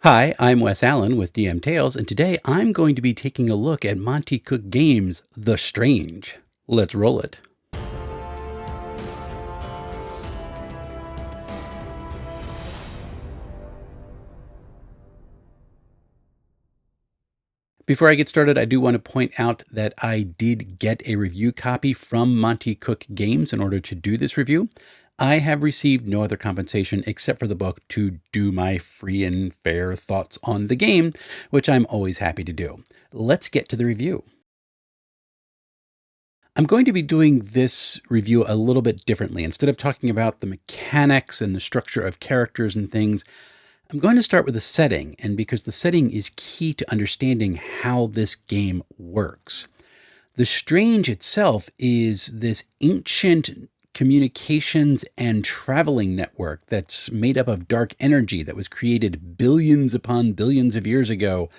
Hi, I'm Wes Allen with DM Tales, and today I'm going to be taking a look at Monte Cook Games' The Strange. Let's roll it. Before I get started, I do want to point out that I did get a review copy from Monte Cook Games in order to do this review. I have received no other compensation except for the book to do my free and fair thoughts on the game, which I'm always happy to do. Let's get to the review. I'm going to be doing this review a little bit differently. Instead of talking about the mechanics and the structure of characters and things, I'm going to start with the setting, and because the setting is key to understanding how this game works. The Strange itself is this ancient communications and traveling network that's made up of dark energy that was created billions upon billions of years ago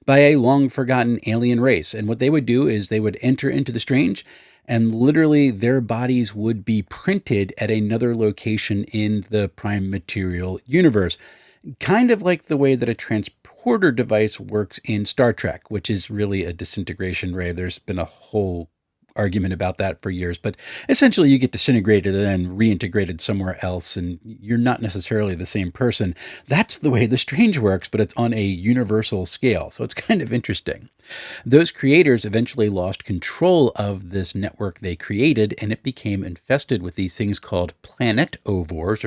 by a long forgotten alien race. And what they would do is they would enter into the Strange, and literally their bodies would be printed at another location in the prime material universe. Kind of like the way that a transporter device works in Star Trek, which is really a disintegration ray. There's been a whole argument about that for years, but essentially you get disintegrated and then reintegrated somewhere else, and you're not necessarily the same person. That's the way the Strange works, but it's on a universal scale, so it's kind of interesting. Those creators eventually lost control of this network they created, and it became infested with these things called planetovores,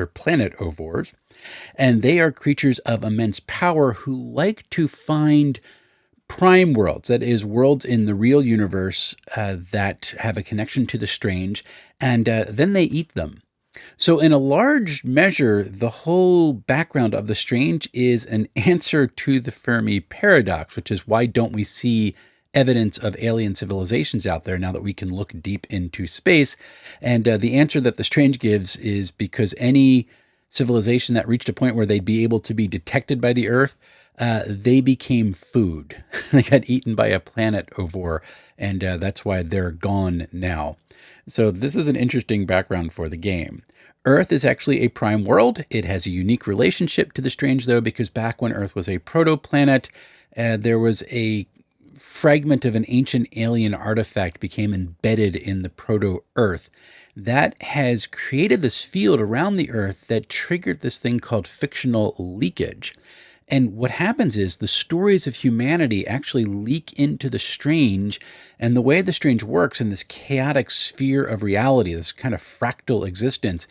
and they are creatures of immense power who like to find prime worlds, that is, worlds in the real universe that have a connection to the Strange, and then they eat them. So, in a large measure, the whole background of the Strange is an answer to the Fermi paradox, which is why don't we see evidence of alien civilizations out there now that we can look deep into space? And the answer that the Strange gives is because any civilization that reached a point where they'd be able to be detected by the Earth, they became food. They got eaten by a planetovore, and that's why they're gone now. So this is an interesting background for the game. Earth is actually a prime world. It has a unique relationship to the Strange, though, because back when Earth was a protoplanet, there was a fragment of an ancient alien artifact became embedded in the proto-Earth. That has created this field around the Earth that triggered this thing called fictional leakage. And what happens is the stories of humanity actually leak into the Strange, and the way the Strange works in this chaotic sphere of reality, this kind of fractal existence,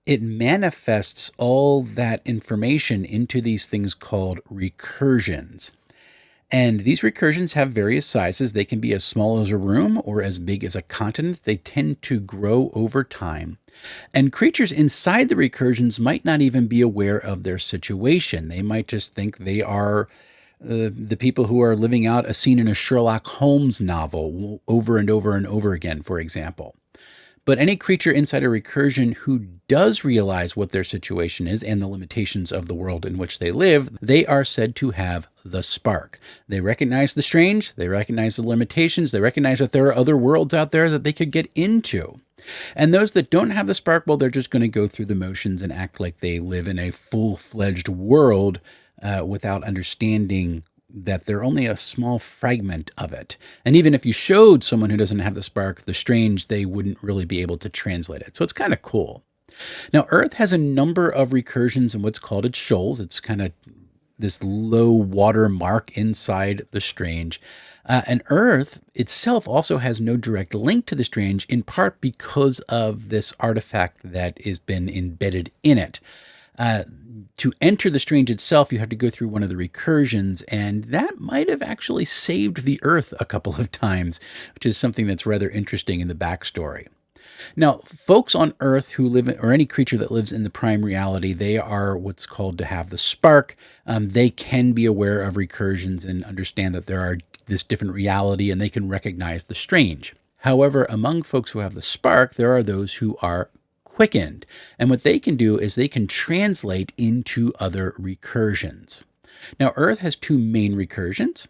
it manifests all that information into these things called recursions. And these recursions have various sizes. They can be as small as a room or as big as a continent. They tend to grow over time. And creatures inside the recursions might not even be aware of their situation. They might just think they are the people who are living out a scene in a Sherlock Holmes novel over and over and over again, for example. But any creature inside a recursion who does realize what their situation is and the limitations of the world in which they live, they are said to have the spark. They recognize the Strange, they recognize the limitations, they recognize that there are other worlds out there that they could get into. And those that don't have the spark, well, they're just going to go through the motions and act like they live in a full-fledged world without understanding that they're only a small fragment of it. And even if you showed someone who doesn't have the spark, the Strange, they wouldn't really be able to translate it. So it's kind of cool. Now, Earth has a number of recursions in what's called its shoals. It's kind of this low water mark inside the Strange. And Earth itself also has no direct link to the Strange, in part because of this artifact that has been embedded in it. To enter the Strange itself, you have to go through one of the recursions, and that might have actually saved the Earth a couple of times, which is something that's rather interesting in the backstory. Now, folks on Earth who live in, or any creature that lives in the prime reality, they are what's called to have the spark. They can be aware of recursions and understand that there are this different reality, and they can recognize the Strange. However, among folks who have the spark, there are those who are quickened. And what they can do is they can translate into other recursions. Now, Earth has two main recursions.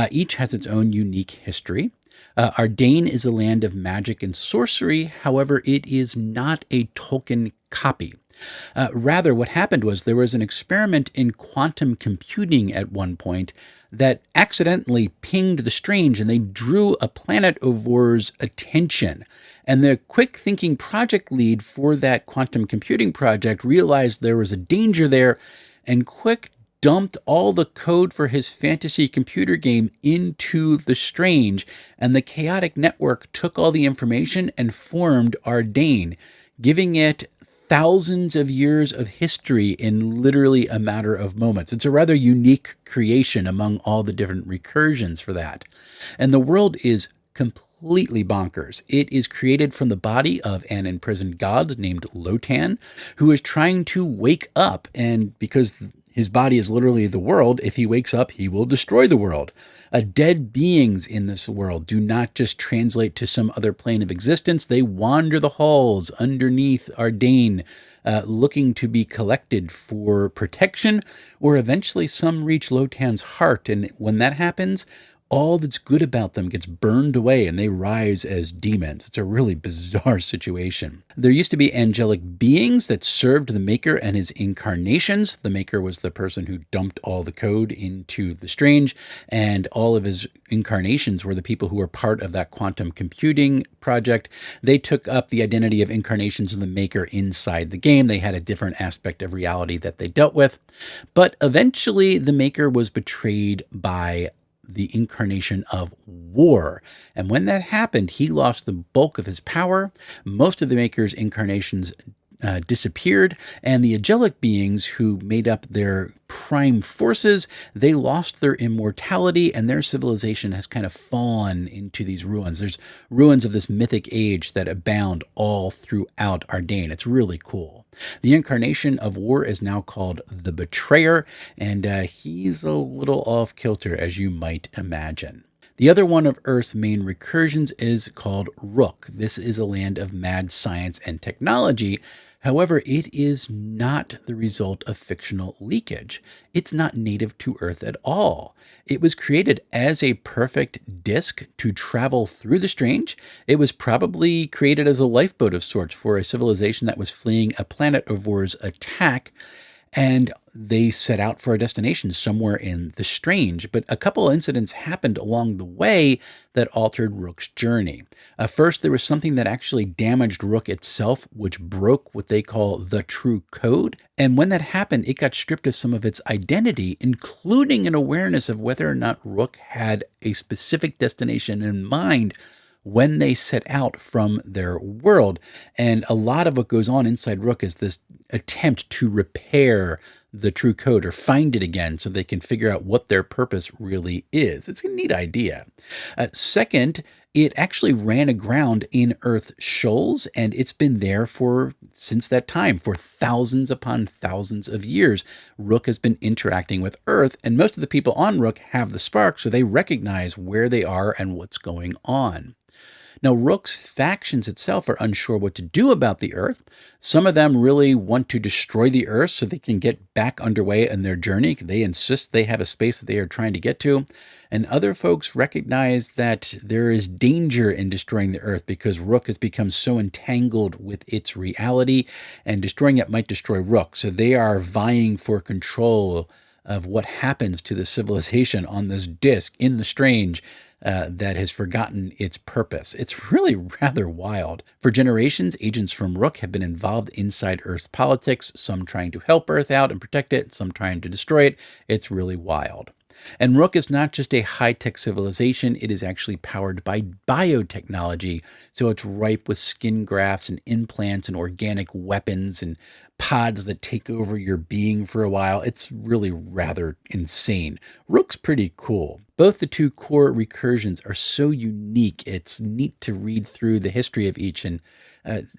Each has its own unique history. Ardain is a land of magic and sorcery. However, it is not a Tolkien copy. Rather, what happened was there was an experiment in quantum computing at one point that accidentally pinged the strange and they drew a planet of war's attention. And the quick thinking project lead for that quantum computing project realized there was a danger there and quick dumped all the code for his fantasy computer game into the strange, and the chaotic network took all the information and formed Ardane, giving it thousands of years of history in literally a matter of moments. It's a rather unique creation among all the different recursions for that. And the world is completely bonkers. It is created from the body of an imprisoned god named Lotan, who is trying to wake up, and because his body is literally the world, if he wakes up, he will destroy the world. Dead beings in this world do not just translate to some other plane of existence. They wander the halls underneath Ardane, looking to be collected for protection, or eventually some reach Lotan's heart. And when that happens, all that's good about them gets burned away and they rise as demons. It's a really bizarre situation. There used to be angelic beings that served the Maker and his incarnations. The Maker was the person who dumped all the code into the strange, and all of his incarnations were the people who were part of that quantum computing project. They took up the identity of incarnations of the Maker inside the game. They had a different aspect of reality that they dealt with. But eventually the Maker was betrayed by the incarnation of war. And when that happened, he lost the bulk of his power. Most of the Maker's incarnations disappeared, and the angelic beings who made up their prime forces, they lost their immortality, and their civilization has kind of fallen into these ruins. There's ruins of this mythic age that abound all throughout Ardane. It's really cool. The incarnation of war is now called the Betrayer, and he's a little off-kilter, as you might imagine. The other one of Earth's main recursions is called Rook. This is a land of mad science and technology. However, it is not the result of fictional leakage. It's not native to Earth at all. It was created as a perfect disk to travel through the strange. It was probably created as a lifeboat of sorts for a civilization that was fleeing a planet of war's attack, and they set out for a destination somewhere in the strange. But a couple incidents happened along the way that altered Rook's journey. First, there was something that actually damaged Rook itself, which broke what they call the true code. And when that happened, it got stripped of some of its identity, including an awareness of whether or not Rook had a specific destination in mind when they set out from their world. And a lot of what goes on inside Rook is this attempt to repair the true code or find it again so they can figure out what their purpose really is. It's a neat idea. Second, it actually ran aground in Earth shoals, and it's been there since that time, for thousands upon thousands of years. Rook has been interacting with Earth, and most of the people on Rook have the spark, so they recognize where they are and what's going on. Now, Rook's factions itself are unsure what to do about the Earth. Some of them really want to destroy the Earth so they can get back underway in their journey. They insist they have a space that they are trying to get to. And other folks recognize that there is danger in destroying the Earth because Rook has become so entangled with its reality, and destroying it might destroy Rook. So they are vying for control of what happens to the civilization on this disk in the strange that has forgotten its purpose. It's really rather wild. For generations, agents from Rook have been involved inside Earth's politics, some trying to help Earth out and protect it, some trying to destroy it. It's really wild. And Rook is not just a high-tech civilization, it is actually powered by biotechnology. So it's ripe with skin grafts and implants and organic weapons and pods that take over your being for a while. It's really rather insane. Rook's pretty cool. Both the two core recursions are so unique, it's neat to read through the history of each and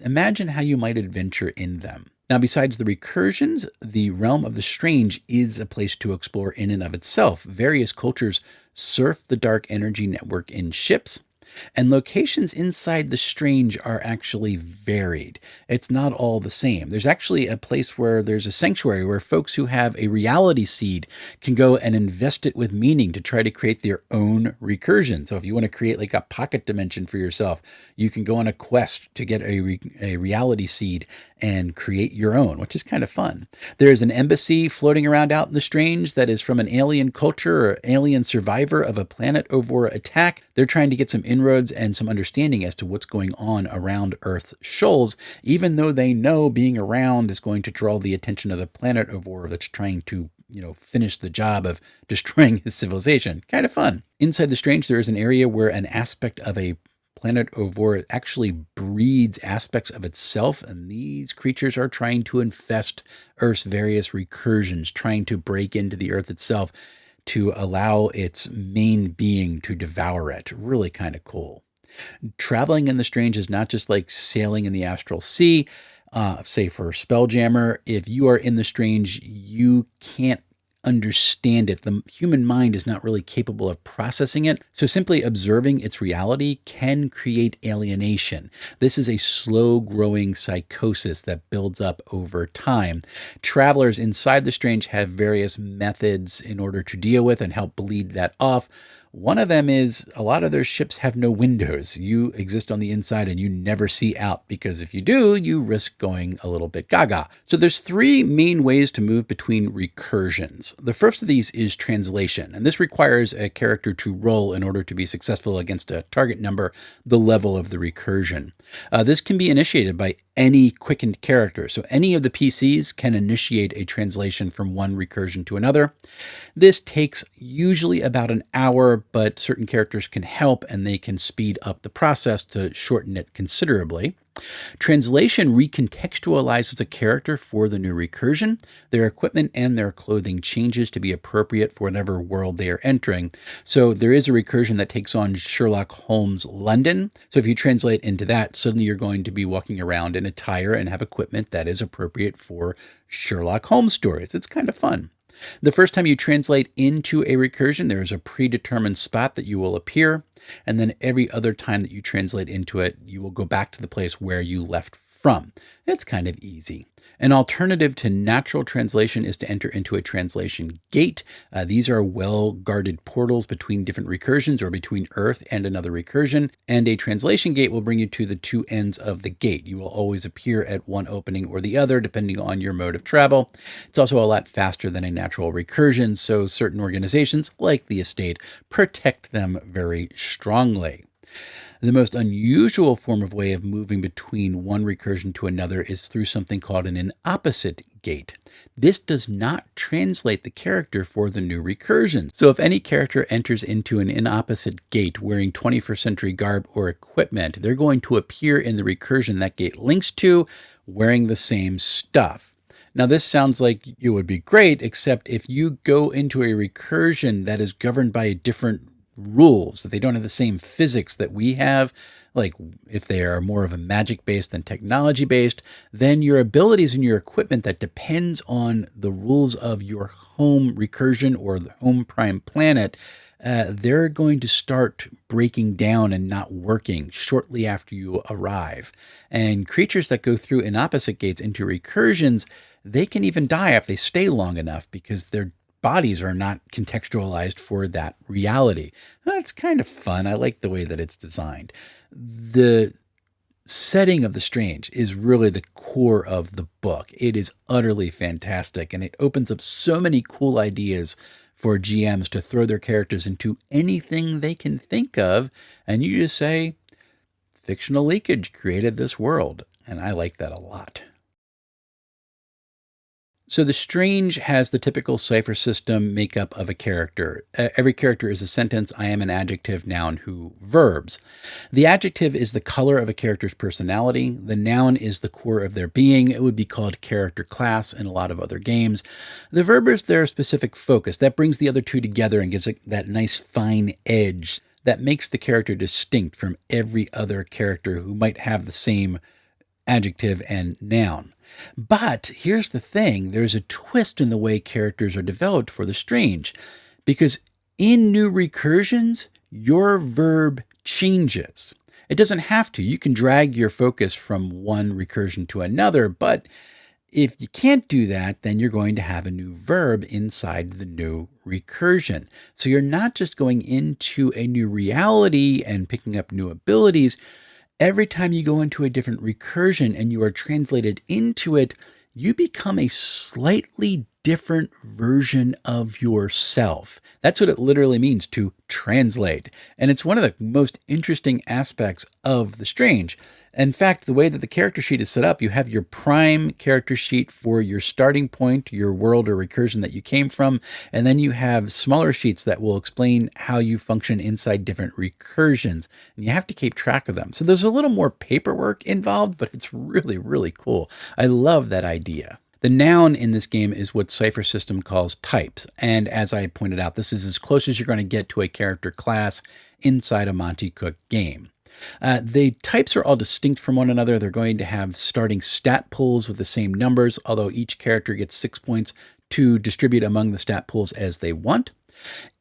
imagine how you might adventure in them. Now, besides the recursions, the realm of the strange is a place to explore in and of itself. Various cultures surf the dark energy network in ships. And locations inside the strange are actually varied. It's not all the same. There's actually a place where there's a sanctuary where folks who have a reality seed can go and invest it with meaning to try to create their own recursion. So if you want to create like a pocket dimension for yourself, you can go on a quest to get a reality seed and create your own, which is kind of fun. There's an embassy floating around out in the strange that is from an alien culture or alien survivor of a planet-over attack. They're trying to get some inroads and some understanding as to what's going on around Earth's shoals, even though they know being around is going to draw the attention of the planet-over that's trying to finish the job of destroying his civilization. Kind of fun. Inside the strange, there is an area where an aspect of a planet Ovor actually breeds aspects of itself, and these creatures are trying to infest Earth's various recursions, trying to break into the Earth itself to allow its main being to devour it. Really kind of cool. Traveling in the strange is not just like sailing in the astral sea. Say for Spelljammer, if you are in the strange, you can't understand it. The human mind is not really capable of processing it. So simply observing its reality can create alienation. This is a slow growing psychosis that builds up over time. Travelers inside the strange have various methods in order to deal with and help bleed that off. One of them is a lot of their ships have no windows. You exist on the inside and you never see out, because if you do, you risk going a little bit gaga. So there's three main ways to move between recursions. The first of these is translation, and this requires a character to roll in order to be successful against a target number, the level of the recursion. This can be initiated by any quickened character. So any of the PCs can initiate a translation from one recursion to another. This takes usually about an hour, but certain characters can help and they can speed up the process to shorten it considerably. Translation recontextualizes a character for the new recursion. Their equipment and their clothing changes to be appropriate for whatever world they are entering. So there is a recursion that takes on Sherlock Holmes London. So if you translate into that, suddenly you're going to be walking around in attire and have equipment that is appropriate for Sherlock Holmes stories. It's kind of fun. The first time you translate into a recursion, there is a predetermined spot that you will appear, and then every other time that you translate into it, you will go back to the place where you left from. It's kind of easy. An alternative to natural translation is to enter into a translation gate. These are well-guarded portals between different recursions or between Earth and another recursion, and a translation gate will bring you to the two ends of the gate. You will always appear at one opening or the other, depending on your mode of travel. It's also a lot faster than a natural recursion, so certain organizations, like the Estate, protect them very strongly. The most unusual form of way of moving between one recursion to another is through something called an inopposite gate. This does not translate the character for the new recursion. So if any character enters into an inopposite gate wearing 21st century garb or equipment, they're going to appear in the recursion that gate links to wearing the same stuff. Now, this sounds like it would be great, except if you go into a recursion that is governed by different rules, that they don't have the same physics that we have, like if they are more of a magic based than technology based, then your abilities and your equipment that depends on the rules of your home recursion or the home prime planet, they're going to start breaking down and not working shortly after you arrive. And creatures that go through inopposite gates into recursions, they can even die if they stay long enough because their bodies are not contextualized for that reality. That's kind of fun. I like the way that it's designed. The setting of The Strange is really the core of the book. It is utterly fantastic, and it opens up so many cool ideas for GMs to throw their characters into anything they can think of, and you just say, fictional leakage created this world, and I like that a lot. So The Strange has the typical cipher system makeup of a character. Every character is a sentence, I am an adjective, noun, who, verbs. The adjective is the color of a character's personality. The noun is the core of their being. It would be called character class in a lot of other games. The verb is their specific focus. That brings the other two together and gives it that nice fine edge that makes the character distinct from every other character who might have the same adjective and noun. But here's the thing, there's a twist in the way characters are developed for The Strange, because in new recursions, your verb changes. It doesn't have to. You can drag your focus from one recursion to another, but if you can't do that, then you're going to have a new verb inside the new recursion. So you're not just going into a new reality and picking up new abilities. Every time you go into a different recursion and you are translated into it, you become a slightly different version of yourself. That's what it literally means to translate. And it's one of the most interesting aspects of The Strange. In fact, the way that the character sheet is set up, you have your prime character sheet for your starting point, your world or recursion that you came from, and then you have smaller sheets that will explain how you function inside different recursions. And you have to keep track of them. So there's a little more paperwork involved, but it's really, really cool. I love that idea. The noun in this game is what Cipher System calls types. And as I pointed out, this is as close as you're going to get to a character class inside a Monte Cook game. The types are all distinct from one another. They're going to have starting stat pools with the same numbers, although each character gets 6 points to distribute among the stat pools as they want.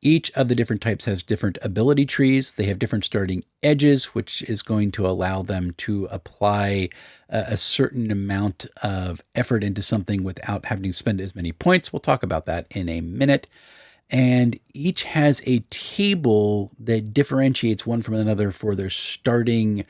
Each of the different types has different ability trees. They have different starting edges, which is going to allow them to apply a certain amount of effort into something without having to spend as many points. We'll talk about that in a minute. And each has a table that differentiates one from another for their starting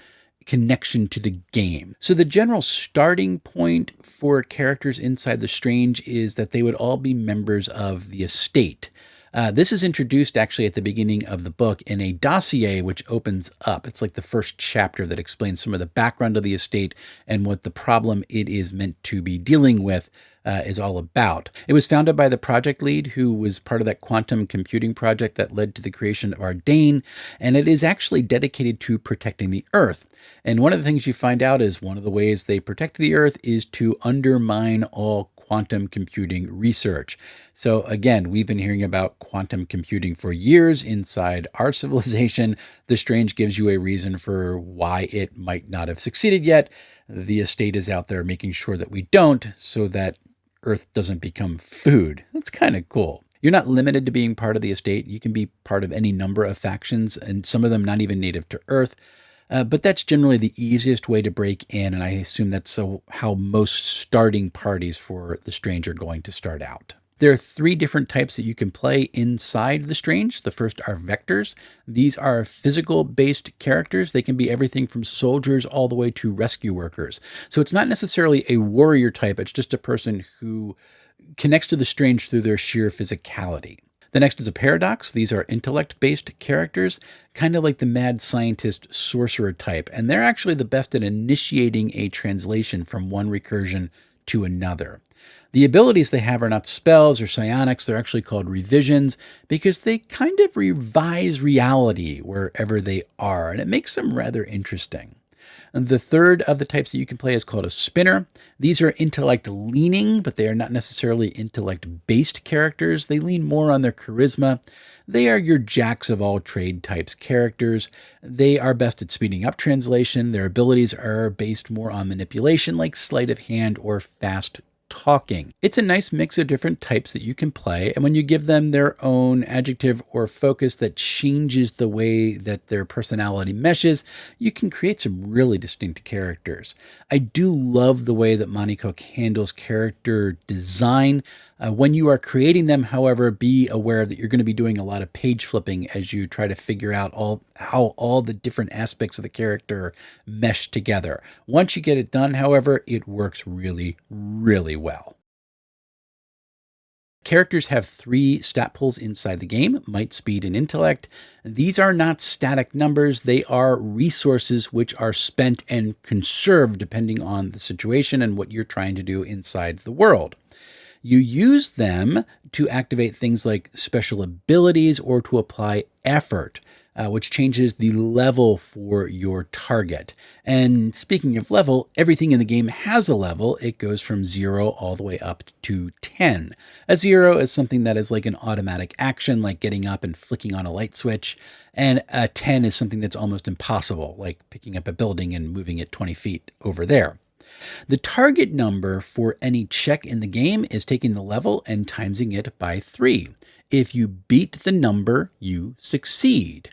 connection to the game. So the general starting point for characters inside The Strange is that they would all be members of the estate. This is introduced actually at the beginning of the book in a dossier which opens up. It's like the first chapter that explains some of the background of the estate and what the problem it is meant to be dealing with is all about. It was founded by the project lead who was part of that quantum computing project that led to the creation of Ardane, and it is actually dedicated to protecting the Earth. And one of the things you find out is one of the ways they protect the Earth is to undermine all quantum computing research. So again, we've been hearing about quantum computing for years inside our civilization. The Strange gives you a reason for why it might not have succeeded yet. The estate is out there making sure that we don't, so that Earth doesn't become food. That's kind of cool. You're not limited to being part of the estate. You can be part of any number of factions, and some of them not even native to Earth. But that's generally the easiest way to break in, and I assume that's how most starting parties for The Strange are going to start out. There are 3 different types that you can play inside The Strange. The first are vectors. These are physical-based characters. They can be everything from soldiers all the way to rescue workers. So it's not necessarily a warrior type. It's just a person who connects to The Strange through their sheer physicality. The next is a paradox. These are intellect-based characters, kind of like the mad scientist sorcerer type, and they're actually the best at initiating a translation from one recursion to another. The abilities they have are not spells or psionics. They're actually called revisions because they kind of revise reality wherever they are, and it makes them rather interesting. And the third of the types that you can play is called a spinner. These are intellect leaning, but they are not necessarily intellect based characters. They lean more on their charisma. They are your jacks of all trade types characters. They are best at speeding up translation. Their abilities are based more on manipulation, like sleight of hand or fast talking. It's a nice mix of different types that you can play, and when you give them their own adjective or focus that changes the way that their personality meshes, you can create some really distinct characters. I do love the way that Monte Cook handles character design. When you are creating them, however, be aware that you're going to be doing a lot of page flipping as you try to figure out how all the different aspects of the character mesh together. Once you get it done, however, it works really, really well. Characters have 3 stat pools inside the game: might, speed, and intellect. These are not static numbers. They are resources which are spent and conserved depending on the situation and what you're trying to do inside the world. You use them to activate things like special abilities or to apply effort, which changes the level for your target. And speaking of level, everything in the game has a level. It goes from 0 all the way up to 10. A 0 is something that is like an automatic action, like getting up and flicking on a light switch. And a 10 is something that's almost impossible, like picking up a building and moving it 20 feet over there. The target number for any check in the game is taking the level and timesing it by 3. If you beat the number, you succeed.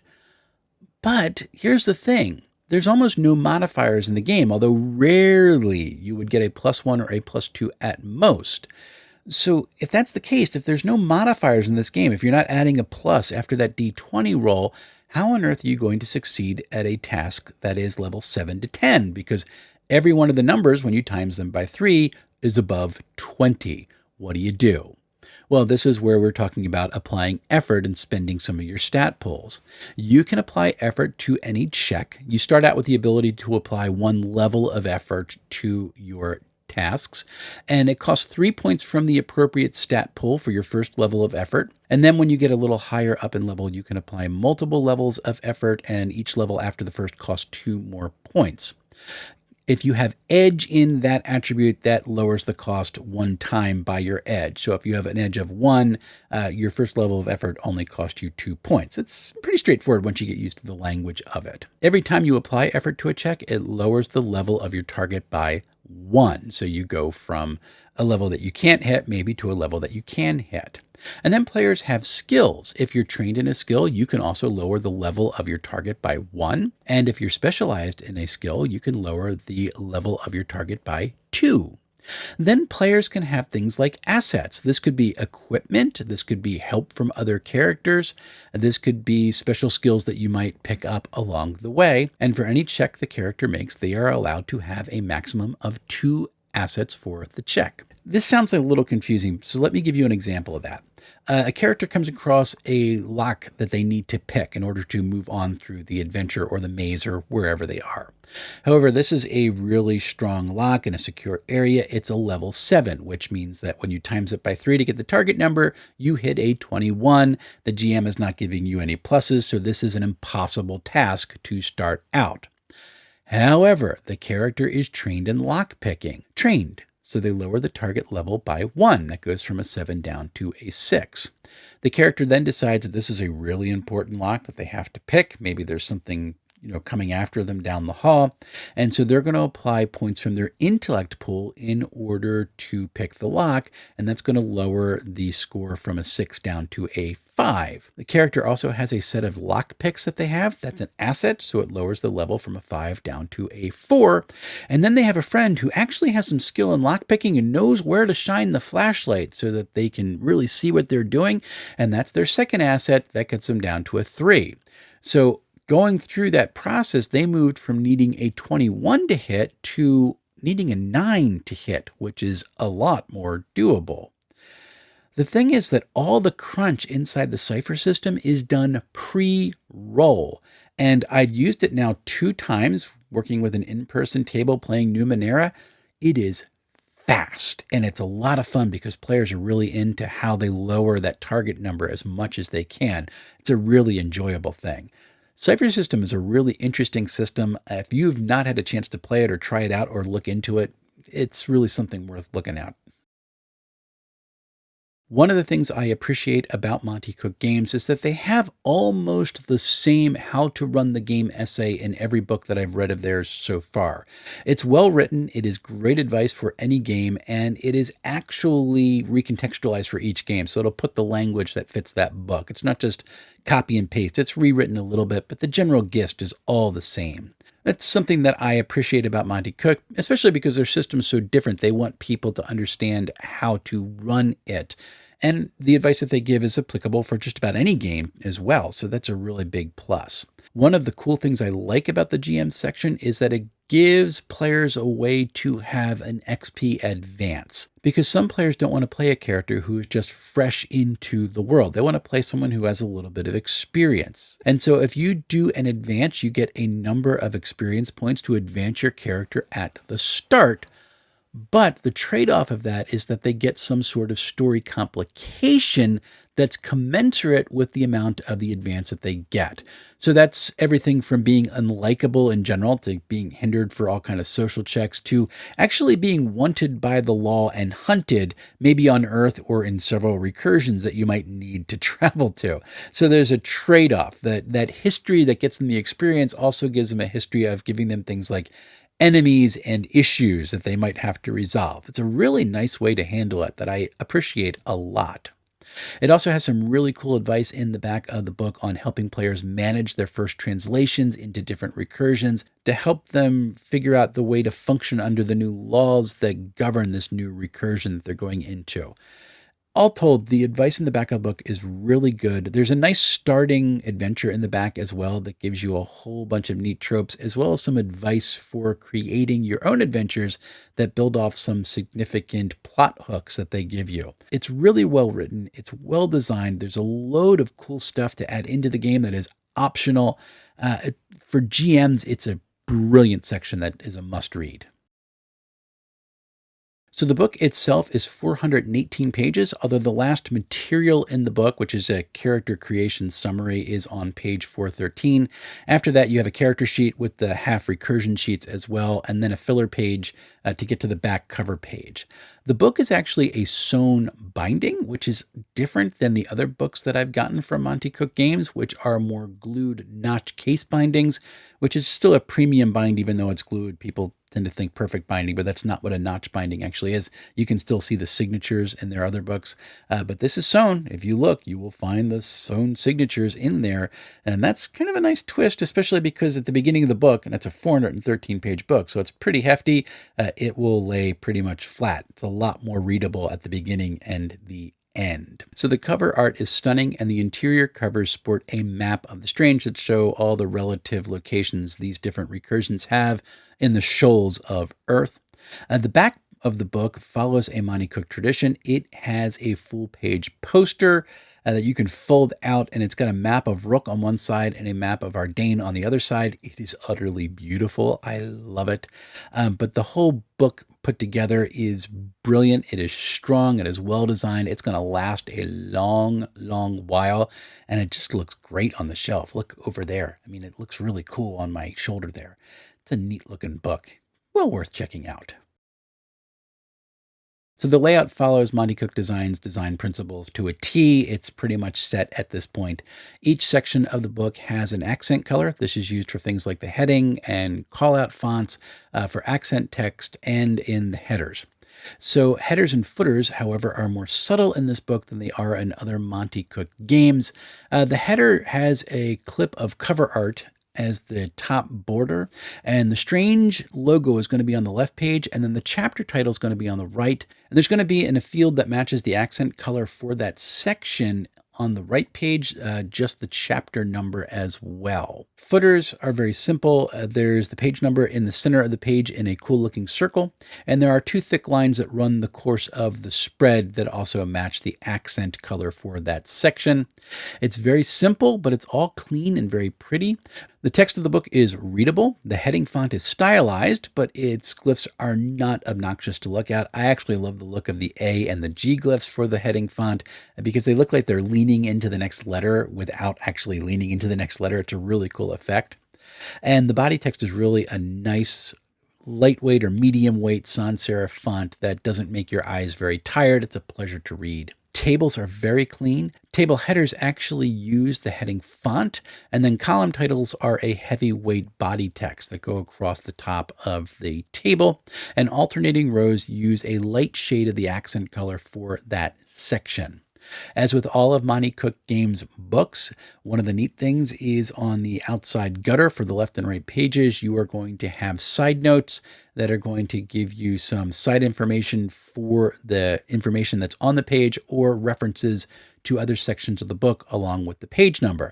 But here's the thing. There's almost no modifiers in the game, although rarely you would get a +1 or a +2 at most. So if that's the case, if there's no modifiers in this game, if you're not adding a plus after that d20 roll, how on earth are you going to succeed at a task that is level 7 to 10? Because every one of the numbers, when you times them by 3, is above 20. What do you do? Well, this is where we're talking about applying effort and spending some of your stat pools. You can apply effort to any check. You start out with the ability to apply one level of effort to your tasks, and it costs 3 points from the appropriate stat pool for your first level of effort. And then when you get a little higher up in level, you can apply multiple levels of effort, and each level after the first costs 2 more points. If you have edge in that attribute, that lowers the cost 1 time by your edge. So if you have an edge of 1, your first level of effort only costs you 2 points. It's pretty straightforward once you get used to the language of it. Every time you apply effort to a check, it lowers the level of your target by 1. So you go from a level that you can't hit maybe to a level that you can hit. And then players have skills. If you're trained in a skill, you can also lower the level of your target by 1. And if you're specialized in a skill, you can lower the level of your target by 2. Then players can have things like assets. This could be equipment. This could be help from other characters. This could be special skills that you might pick up along the way. And for any check the character makes, they are allowed to have a maximum of 2 assets for the check. This sounds a little confusing, so let me give you an example of that. A character comes across a lock that they need to pick in order to move on through the adventure or the maze or wherever they are. However, this is a really strong lock in a secure area. It's a level 7, which means that when you times it by 3 to get the target number, you hit a 21. The GM is not giving you any pluses, so this is an impossible task to start out. However, the character is trained in lock picking. So they lower the target level by 1. That goes from a 7 down to a 6. The character then decides that this is a really important lock that they have to pick. Maybe there's something coming after them down the hall. And so they're going to apply points from their intellect pool in order to pick the lock. And that's going to lower the score from a 6 down to a 5. The character also has a set of lock picks that they have. That's an asset, so it lowers the level from a 5 down to a 4. And then they have a friend who actually has some skill in lock picking and knows where to shine the flashlight so that they can really see what they're doing. And that's their second asset. That gets them down to a 3. So going through that process, they moved from needing a 21 to hit to needing a 9 to hit, which is a lot more doable. The thing is that all the crunch inside the cipher system is done pre-roll. And I've used it now 2 times working with an in-person table playing Numenera. It is fast, and it's a lot of fun because players are really into how they lower that target number as much as they can. It's a really enjoyable thing. Cipher System is a really interesting system. If you've not had a chance to play it or try it out or look into it, it's really something worth looking at. One of the things I appreciate about Monte Cook games is that they have almost the same how to run the game essay in every book that I've read of theirs so far. It's well written, it is great advice for any game, and it is actually recontextualized for each game, so it'll put the language that fits that book. It's not just copy and paste, it's rewritten a little bit, but the general gist is all the same. That's something that I appreciate about Monte Cook, especially because their system is so different. They want people to understand how to run it. And the advice that they give is applicable for just about any game as well. So that's a really big plus. One of the cool things I like about the GM section is that it gives players a way to have an XP advance, because some players don't want to play a character who is just fresh into the world. They want to play someone who has a little bit of experience. And so if you do an advance, you get a number of experience points to advance your character at the start. But the trade-off of that is that they get some sort of story complication that's commensurate with the amount of the advance that they get. So that's everything from being unlikable in general to being hindered for all kind of social checks to actually being wanted by the law and hunted, maybe on Earth or in several recursions that you might need to travel to. So there's a trade-off. That history that gets them the experience also gives them a history of giving them things like enemies and issues that they might have to resolve. It's a really nice way to handle it that I appreciate a lot. It also has some really cool advice in the back of the book on helping players manage their first translations into different recursions to help them figure out the way to function under the new laws that govern this new recursion that they're going into. All told, the advice in the back of the book is really good. There's a nice starting adventure in the back as well that gives you a whole bunch of neat tropes, as well as some advice for creating your own adventures that build off some significant plot hooks that they give you. It's really well written, it's well designed. There's a load of cool stuff to add into the game that is optional. For GMs, it's a brilliant section that is a must read. So the book itself is 418 pages, although the last material in the book, which is a character creation summary, is on page 413. After that, you have a character sheet with the half recursion sheets as well, and then a filler page to get to the back cover page. The book is actually a sewn binding, which is different than the other books that I've gotten from Monte Cook Games, which are more glued notch case bindings, which is still a premium bind, even though it's glued. People tend to think perfect binding, but that's not what a notch binding actually is. You can still see the signatures in their other books, but this is sewn. If you look, you will find the sewn signatures in there, and that's kind of a nice twist, especially because at the beginning of the book, and it's a 413-page book, so it's pretty hefty, it will lay pretty much flat. It's a lot more readable at the beginning and the end. So the cover art is stunning, and the interior covers sport a map of the strange that show all the relative locations these different recursions have in the shoals of Earth. The back of the book follows a Monte Cook tradition. It has a full-page poster that you can fold out, and it's got a map of Rook on one side and a map of Ardane on the other side. It is utterly beautiful. I love it. But the whole book put together is brilliant. It is strong. It is well designed. It's going to last a long, long while, and it just looks great on the shelf. Look over there. I mean, it looks really cool on my shoulder there. It's a neat looking book. Well worth checking out. So the layout follows Monte Cook Design's design principles to a T. It's pretty much set at this point. Each section of the book has an accent color. This is used for things like the heading and call-out fonts, for accent text, and in the headers. So headers and footers, however, are more subtle in this book than they are in other Monte Cook games. The header has a clip of cover art as the top border, and the strange logo is going to be on the left page, and then the chapter title is going to be on the right, and there's going to be in a field that matches the accent color for that section on the right page, just the chapter number as well. Footers are very simple. There's the page number in the center of the page in a cool looking circle, and there are two thick lines that run the course of the spread that also match the accent color for that section. It's very simple, but it's all clean and very pretty. The text of the book is readable. The heading font is stylized, but its glyphs are not obnoxious to look at. I actually love the look of the A and the G glyphs for the heading font because they look like they're leaning into the next letter without actually leaning into the next letter. It's a really cool effect. And the body text is really a nice lightweight or medium weight sans serif font that doesn't make your eyes very tired. It's a pleasure to read. Tables are very clean. Table headers actually use the heading font, and then column titles are a heavyweight body text that go across the top of the table, and alternating rows use a light shade of the accent color for that section. As with all of Monte Cook Games books, one of the neat things is on the outside gutter for the left and right pages, you are going to have side notes that are going to give you some side information for the information that's on the page or references to other sections of the book along with the page number.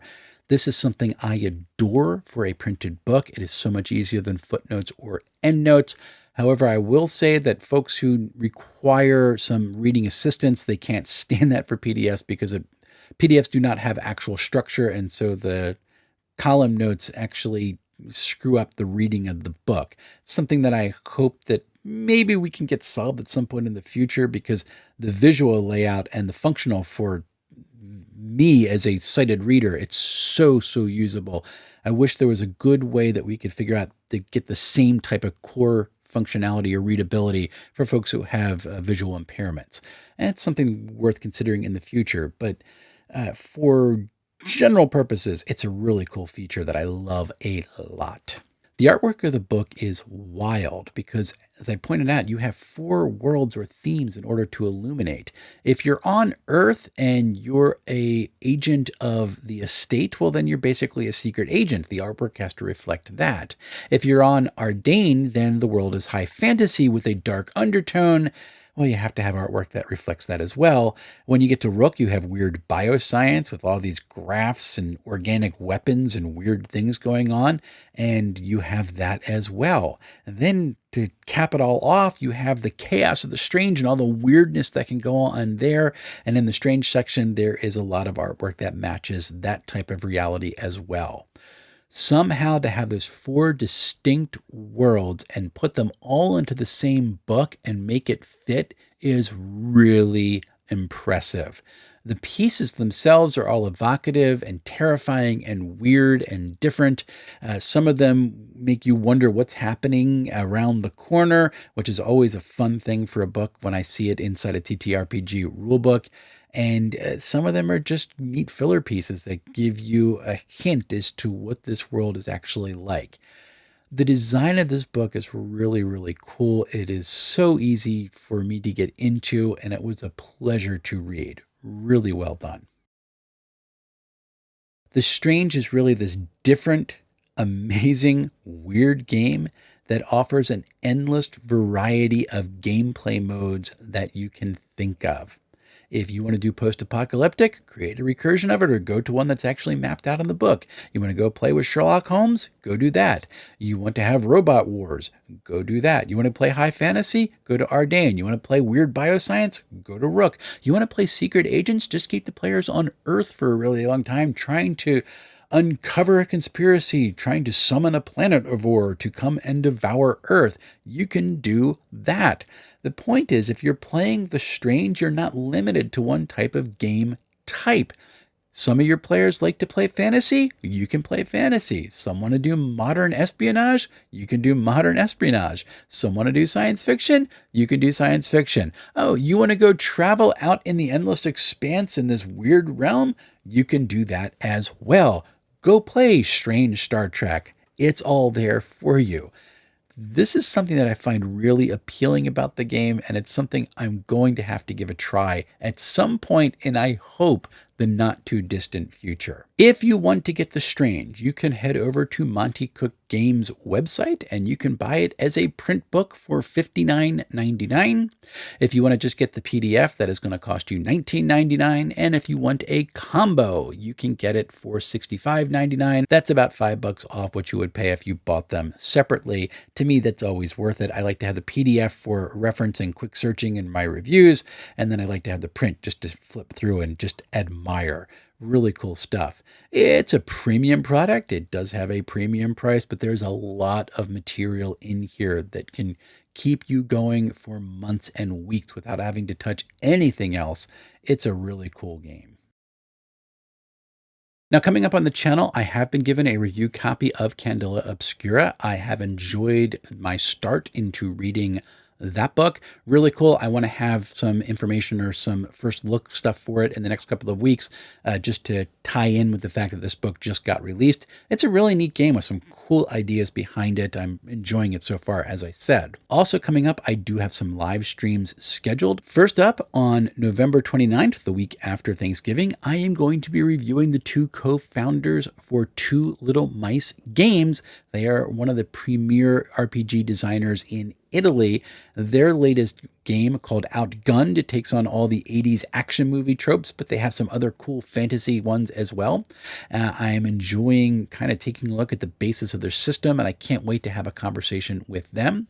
This is something I adore for a printed book. It is so much easier than footnotes or endnotes. However, I will say that folks who require some reading assistance, they can't stand that for PDFs because PDFs do not have actual structure, and so the column notes actually screw up the reading of the book. Something that I hope that maybe we can get solved at some point in the future because the visual layout and the functional for me as a sighted reader, it's so usable. I wish there was a good way that we could figure out to get the same type of core functionality or readability for folks who have visual impairments. And it's something worth considering in the future. But for general purposes, it's a really cool feature that I love a lot. The artwork of the book is wild because, as I pointed out, you have four worlds or themes in order to illuminate. If you're on Earth and you're a agent of the estate, well, then you're basically a secret agent. The artwork has to reflect that. If you're on Ardain, then the world is high fantasy with a dark undertone. Well, you have to have artwork that reflects that as well. When you get to Rook, you have weird bioscience with all these graphs and organic weapons and weird things going on, and you have that as well. And then to cap it all off, you have the chaos of the strange and all the weirdness that can go on there. And in the strange section, there is a lot of artwork that matches that type of reality as well. Somehow to have those four distinct worlds and put them all into the same book and make it fit is really impressive. The pieces themselves are all evocative and terrifying and weird and different. Some of them make you wonder what's happening around the corner, which is always a fun thing for a book when I see it inside a TTRPG rulebook. And some of them are just neat filler pieces that give you a hint as to what this world is actually like. The design of this book is really, really cool. It is so easy for me to get into, and it was a pleasure to read. Really well done. The Strange is really this different, amazing, weird game that offers an endless variety of gameplay modes that you can think of. If you want to do post-apocalyptic, create a recursion of it or go to one that's actually mapped out in the book. You want to go play with Sherlock Holmes? Go do that. You want to have robot wars? Go do that. You want to play high fantasy? Go to Ardain. You want to play weird bioscience? Go to Rook. You want to play secret agents? Just keep the players on Earth for a really long time trying to uncover a conspiracy, trying to summon a planetivore to come and devour Earth. You can do that. The point is, if you're playing The Strange, you're not limited to one type of game type. Some of your players like to play fantasy, you can play fantasy. Some want to do modern espionage, you can do modern espionage. Some want to do science fiction, you can do science fiction. Oh, you want to go travel out in the endless expanse in this weird realm? You can do that as well. Go play Strange Star Trek. It's all there for you. This is something that I find really appealing about the game, and it's something I'm going to have to give a try at some point in, I hope, the not too distant future. If you want to get The Strange, you can head over to Monte Cook Games website and you can buy it as a print book for $59.99. If you want to just get the PDF, that is going to cost you $19.99. And if you want a combo, you can get it for $65.99. That's about $5 off what you would pay if you bought them separately. To me, that's always worth it. I like to have the PDF for reference and quick searching in my reviews, and then I like to have the print just to flip through and just admire. Really cool stuff. It's a premium product. It does have a premium price, but there's a lot of material in here that can keep you going for months and weeks without having to touch anything else. It's a really cool game. Now, coming up on the channel, I have been given a review copy of Candela Obscura. I have enjoyed my start into reading that book. Really cool. I want to have some information or some first look stuff for it in the next couple of weeks, just to tie in with the fact that this book just got released. It's a really neat game with some cool ideas behind it. I'm enjoying it so far, as I said. Also coming up, I do have some live streams scheduled. First up, on November 29th, the week after Thanksgiving, I am going to be reviewing the two co-founders for Two Little Mice Games. They are one of the premier RPG designers in Italy. Their latest game, called Outgunned, it takes on all the 80s action movie tropes, but they have some other cool fantasy ones as well. I am enjoying kind of taking a look at the basis of their system, and I can't wait to have a conversation with them.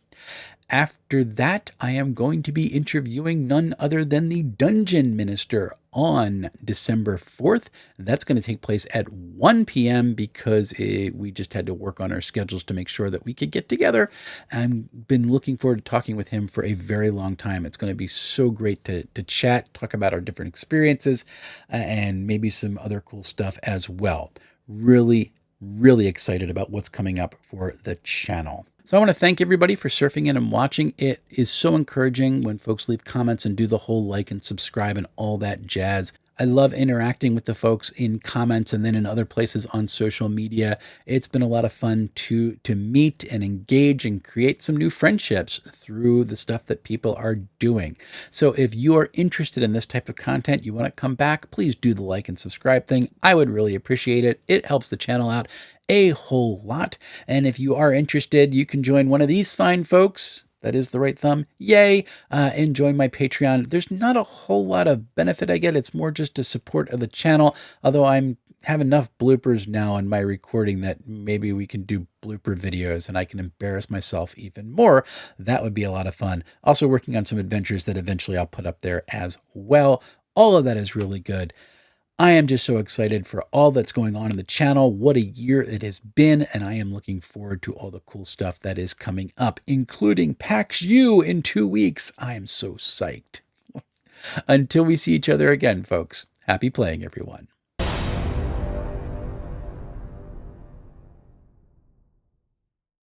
After that, I am going to be interviewing none other than the Dungeon Minister on December 4th. That's going to take place at 1 p.m. because we just had to work on our schedules to make sure that we could get together. I've been looking forward to talking with him for a very long time. It's going to be so great to chat, talk about our different experiences, and maybe some other cool stuff as well. Really, really excited about what's coming up for the channel. So I want to thank everybody for surfing in and watching. It is so encouraging when folks leave comments and do the whole like and subscribe and all that jazz. I love interacting with the folks in comments and then in other places on social media. It's been a lot of fun to meet and engage and create some new friendships through the stuff that people are doing. So if you are interested in this type of content, you want to come back, please do the like and subscribe thing. I would really appreciate it. It helps the channel out a whole lot. And if you are interested, you can join one of these fine folks. That is the right thumb. Yay. And join my Patreon. There's not a whole lot of benefit I get. It's more just a support of the channel. Although I'm have enough bloopers now in my recording that maybe we can do blooper videos and I can embarrass myself even more. That would be a lot of fun. Also working on some adventures that eventually I'll put up there as well. All of that is really good. I am just so excited for all that's going on in the channel. What a year it has been, and I am looking forward to all the cool stuff that is coming up, including PAX U in 2 weeks. I am so psyched. Until we see each other again, folks, happy playing, everyone.